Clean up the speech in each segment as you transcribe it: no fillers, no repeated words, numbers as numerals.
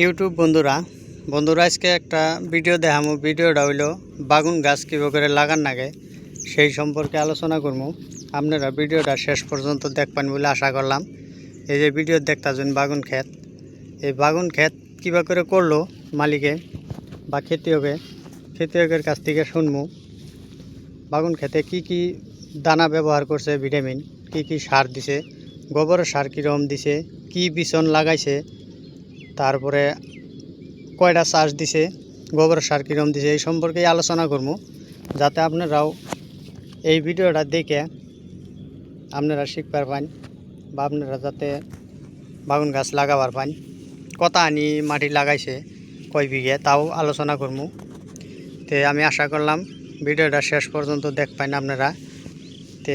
YouTube বন্ধুরা আজকে একটা ভিডিও দেখামু। ভিডিওটা হইল বাগুন গাছ কীভাবে করে লাগান লাগে সেই সম্পর্কে আলোচনা করবো। আপনারা ভিডিওটা শেষ পর্যন্ত দেখবেন বলে আশা করলাম। এই যে ভিডিও দেখতেছেন বাগুন ক্ষেত, এই বাগুন ক্ষেত কীভাবে করে করলো মালিকে বা খেতিয়কের কাছ থেকে শুনবো। বাগুন ক্ষেতে কি কি দানা ব্যবহার করছে, ভিটামিন কি সার দিছে, গোবর সার কীরকম দিছে, কি বিচন লাগাইছে, তারপরে কয়টা চাষ দিছে, গোবর সার কীরকম দিছে, এই সম্পর্কে আলোচনা করবো, যাতে আপনারাও এই ভিডিওটা দেখে আপনারা শিখবার পান বা আপনারা যাতে বাগুন গাছ লাগাবার পান। কতা আনি মাটি লাগাইছে, কয় বিঘে, তাও আলোচনা করবো। তে আমি আশা করলাম ভিডিওটা শেষ পর্যন্ত দেখবেন আপনারা। তে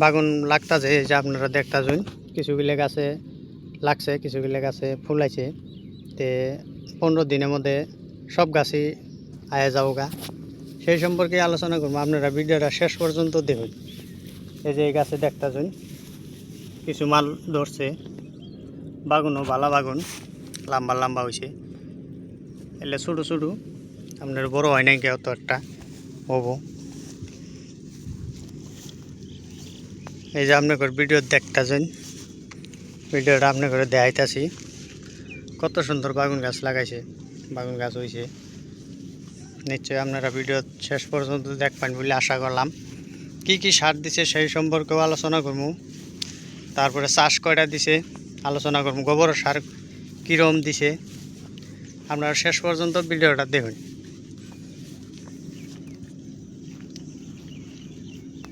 বাগুন লাগতাছে যে আপনারা দেখতাছেন, কিছুগুলো গাছে লাগছে, কিছুগুলো গাছে ফুলাইছে। তে 15 দিনের মধ্যে সব গাছই আয়া যাওগা, সেই সম্পর্কে আলোচনা করবো। আপনারা ভিডিওটা শেষ পর্যন্ত দেখুন। এই যে এই গাছে দেখতেছেন কিছু মাল ধরছে, বাগুনও ভালো বাগুন, লম্বা লম্বা হয়েছে। এলে ছোটো ছোটো, আপনার বড় হয় নাই কেউ তো একটা হবো। এই যে আপনার ভিডিও দেখতেছেন, ভিডিওটা আপনার করে দেখাইতেছি কত সুন্দর বাগুন গাছ লাগাইছে, বাগুন গাছ হয়েছে। নিশ্চয়ই আপনারা ভিডিও শেষ পর্যন্ত দেখবেন বলে আশা করলাম। কি সার দিছে সেই সম্পর্কেও আলোচনা করবো। তারপরে চাষ কয়টা দিছে আলোচনা করবো, গোবর সার কীরকম দিছে। আপনারা শেষ পর্যন্ত ভিডিওটা দেখুন।